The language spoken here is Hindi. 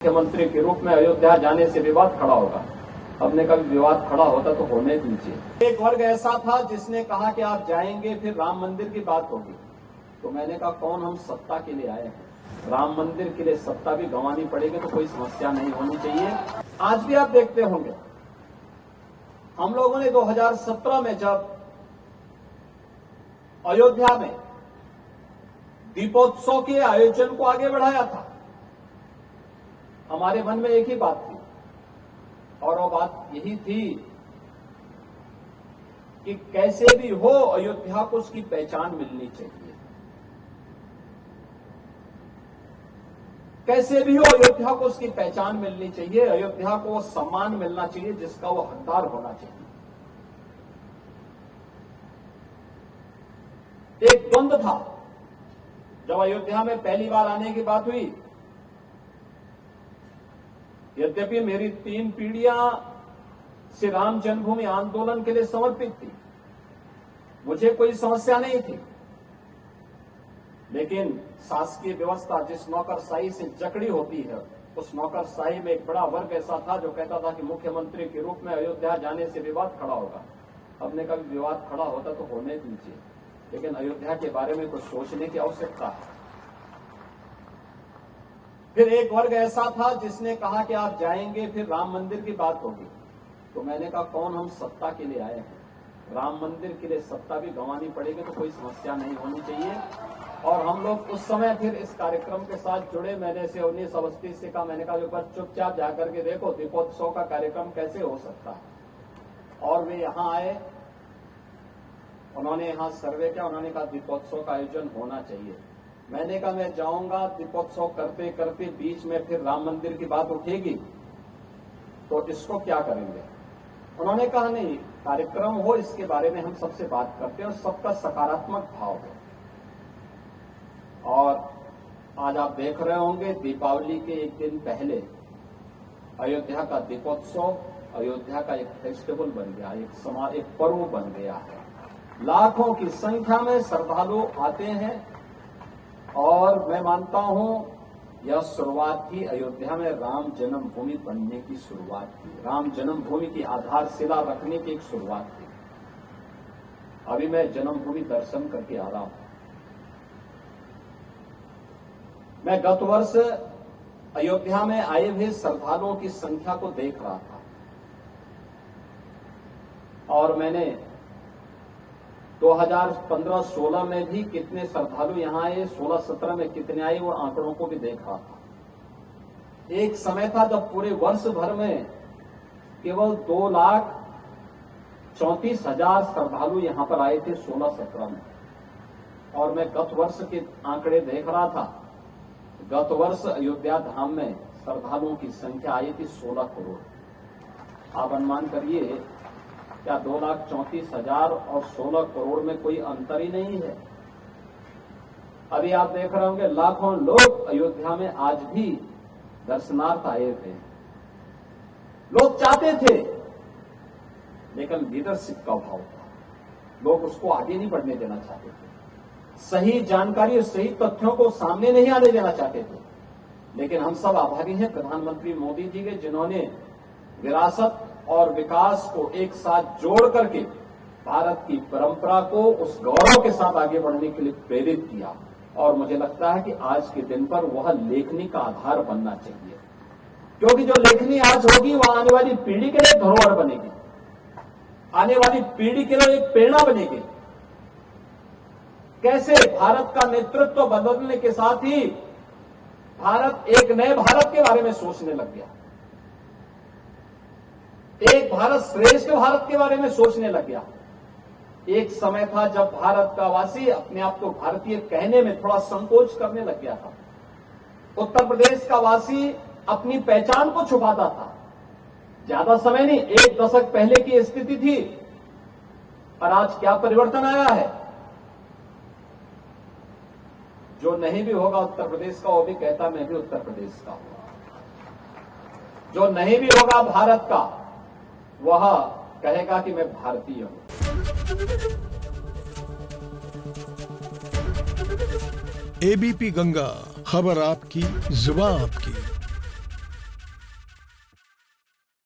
मुख्यमंत्री के रूप में अयोध्या जाने से विवाद खड़ा होगा। हमने कभी विवाद खड़ा होता तो होने दीजिए। एक वर्ग ऐसा था जिसने कहा कि आप जाएंगे फिर राम मंदिर की बात होगी, तो मैंने कहा कौन हम सत्ता के लिए आए हैं, राम मंदिर के लिए सत्ता भी गंवानी पड़ेगी तो कोई समस्या नहीं होनी चाहिए। आज भी आप देखते होंगे हम लोगों ने 2017 में जब अयोध्या में दीपोत्सव के आयोजन को आगे बढ़ाया था, हमारे मन में एक ही बात थी और वो बात यही थी कि कैसे भी हो अयोध्या को उसकी पहचान मिलनी चाहिए, कैसे भी हो अयोध्या को उसकी पहचान मिलनी चाहिए, अयोध्या को वो सम्मान मिलना चाहिए जिसका वो हकदार होना चाहिए। एक द्वंद्व था जब अयोध्या में पहली बार आने की बात हुई। यद्यपि मेरी 3 पीढ़ियां श्री राम जन्मभूमि आंदोलन के लिए समर्पित थी, मुझे कोई समस्या नहीं थी, लेकिन शासकीय व्यवस्था जिस नौकरशाही से जकड़ी होती है, उस नौकरशाही में एक बड़ा वर्ग ऐसा था जो कहता था कि मुख्यमंत्री के रूप में अयोध्या जाने से विवाद खड़ा होगा। हमने कभी विवाद खड़ा होता तो होने दीजिए, लेकिन अयोध्या के बारे में कुछ सोचने की आवश्यकता है। फिर एक वर्ग ऐसा था जिसने कहा कि आप जाएंगे फिर राम मंदिर की बात होगी, तो मैंने कहा कौन हम सत्ता के लिए आए हैं, राम मंदिर के लिए सत्ता भी गंवानी पड़ेगी तो कोई समस्या नहीं होनी चाहिए। और हम लोग उस समय फिर इस कार्यक्रम के साथ जुड़े। मैंने से 19 अवस्थी से कहा, मैंने कहा एक बार चुपचाप जाकर के देखो दीपोत्सव का कार्यक्रम कैसे हो सकता है। और वे यहां आए, उन्होंने यहां सर्वे किया, उन्होंने कहा दीपोत्सव का आयोजन होना चाहिए। मैंने कहा मैं जाऊंगा, दीपोत्सव करते करते बीच में फिर राम मंदिर की बात उठेगी तो इसको क्या करेंगे। उन्होंने कहा नहीं, कार्यक्रम हो इसके बारे में हम सबसे बात करते हैं और सबका सकारात्मक भाव हो। और आज आप देख रहे होंगे दीपावली के एक दिन पहले अयोध्या का दीपोत्सव अयोध्या का एक फेस्टिवल बन गया, एक पर्व बन गया है। लाखों की संख्या में श्रद्धालु आते हैं और मैं मानता हूं यह शुरुआत थी अयोध्या में राम जन्मभूमि बनने की शुरुआत थी, राम जन्मभूमि की आधारशिला रखने की एक शुरुआत थी। अभी मैं जन्मभूमि दर्शन करके आ रहा हूं। मैं गत वर्ष अयोध्या में आए हुए श्रद्धालुओं की संख्या को देख रहा था और मैंने 2015-16 में भी कितने श्रद्धालु यहां आए, 16-17 में कितने आए, वो आंकड़ों को भी देख रहा था। एक समय था जब पूरे वर्ष भर में केवल 2,34,000 श्रद्धालु यहां पर आए थे 16-17 में। और मैं गत वर्ष के आंकड़े देख रहा था, गत वर्ष अयोध्या धाम में श्रद्धालुओं की संख्या आई थी 16 करोड़। आप अनुमान करिए क्या 2,34,000 और 16 करोड़ में कोई अंतर ही नहीं है। अभी आप देख रहे होंगे लाखों लोग अयोध्या में आज भी दर्शनार्थ आए थे। लोग चाहते थे, लेकिन लीडरशिप का अभाव था, लोग उसको आगे नहीं बढ़ने देना चाहते थे, सही जानकारी और सही तथ्यों को सामने नहीं आने देना चाहते थे। लेकिन हम सब आभारी हैं प्रधानमंत्री मोदी जी के, जिन्होंने विरासत और विकास को एक साथ जोड़ करके भारत की परंपरा को उस गौरव के साथ आगे बढ़ने के लिए प्रेरित किया। और मुझे लगता है कि आज के दिन पर वह लेखनी का आधार बनना चाहिए, क्योंकि जो लेखनी आज होगी वह आने वाली पीढ़ी के लिए धरोहर बनेगी, आने वाली पीढ़ी के लिए एक प्रेरणा बनेगी। कैसे भारत का नेतृत्व बदलने के साथ ही भारत एक नए भारत के बारे में सोचने लग गया, एक भारत श्रेष्ठ भारत के बारे में सोचने लग गया। एक समय था जब भारत का वासी अपने आप को भारतीय कहने में थोड़ा संकोच करने लग गया था। उत्तर प्रदेश का वासी अपनी पहचान को छुपाता था। ज्यादा समय नहीं, 1 दशक पहले की स्थिति थी, और आज क्या परिवर्तन आया है। जो नहीं भी होगा उत्तर प्रदेश का वो भी कहता मैं भी उत्तर प्रदेश का हूं। जो नहीं भी होगा भारत का वह कहेगा कि मैं भारतीय हूं। एबीपी गंगा, खबर आपकी, जुबान आपकी।